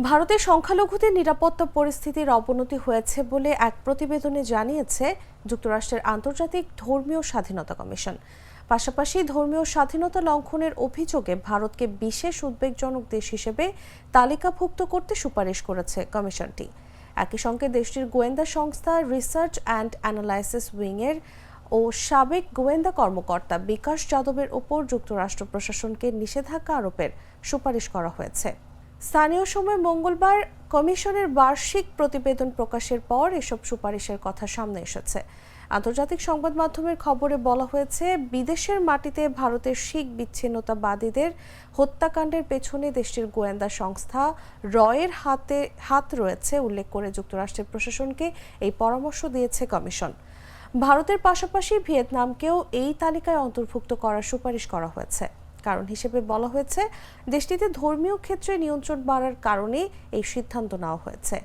ভারতের সংখ্যালঘুদের নিরাপত্তা পরিস্থিতির অবনতি হয়েছে বলে এক প্রতিবেদনে জানিয়েছে যুক্তরাষ্ট্রের আন্তর্জাতিক ধর্মীয় স্বাধীনতা কমিশন। পাশাপাশি ধর্মীয় স্বাধীনতা লঙ্ঘনের অভিযোগে ভারতকে বিশেষ উদ্বেগজনক দেশ হিসেবে তালিকাভুক্ত করতে সুপারিশ করেছে কমিশনটি। একই সঙ্গে দেশটির গোয়েন্দা সংস্থা রিসার্চ অ্যান্ড অ্যানালাইসিস উইংয়ের ও সাবেক গোয়েন্দা কর্মকর্তা বিকাশ যাদবের ওপর যুক্তরাষ্ট্র প্রশাসনকে নিষেধাজ্ঞা আরোপের সুপারিশ করা হয়েছে। স্থানীয় সময় মঙ্গলবার কমিশনের বার্ষিক প্রতিবেদন প্রকাশের পর এসব সুপারিশের কথা সামনে এসেছে। আন্তর্জাতিক সংবাদ মাধ্যমের খবরে বলা হয়েছে, বিদেশের মাটিতে ভারতের শিখ বিচ্ছিন্নতাবাদীদের হত্যাকাণ্ডের পেছনে দেশটির গোয়েন্দা সংস্থা রয়ের হাত রয়েছে উল্লেখ করে যুক্তরাষ্ট্রের প্রশাসনকে এই পরামর্শ দিয়েছে কমিশন। ভারতের পাশাপাশি ভিয়েতনামকেও এই তালিকায় অন্তর্ভুক্ত করার সুপারিশ করা হয়েছে। কারণ হিসেবে বলা হয়েছে, দেশটিতে ধর্মীয় ক্ষেত্রে নিয়ন্ত্রণ বাড়ার কারণে এই সিদ্ধান্ত নেওয়া হয়েছে।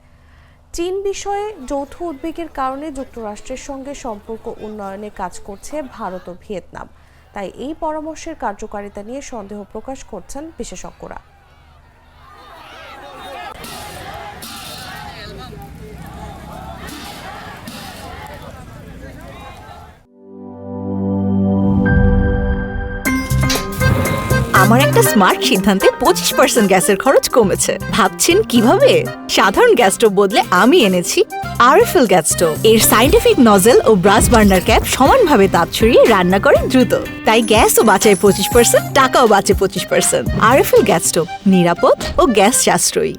চীন বিষয়ে যৌথ উদ্বেগের কারণে যুক্তরাষ্ট্রের সঙ্গে সম্পর্ক উন্নয়নে কাজ করছে ভারত ও ভিয়েতনাম। তাই এই পরামর্শের কার্যকারিতা নিয়ে সন্দেহ প্রকাশ করছেন বিশেষজ্ঞরা। আমার একটা স্মার্ট সিদ্ধান্তে 25% গ্যাসের খরচ কমেছে। ভাবছেন কিভাবে? সাধারণ গ্যাস স্টোভ বদলে আমি এনেছি আরএফএল গ্যাস স্টোভ। এর সাইন্টিফিক নজেল ও ব্রাস বার্নার ক্যাপ সমানভাবে তাপ ছড়িয়ে রান্না করে দ্রুত। তাই গ্যাসও বাঁচায় 25%, টাকাও বাঁচে 25%। আরএফএল গ্যাস স্টোভ নিরাপদ ও গ্যাস সাশ্রয়ী।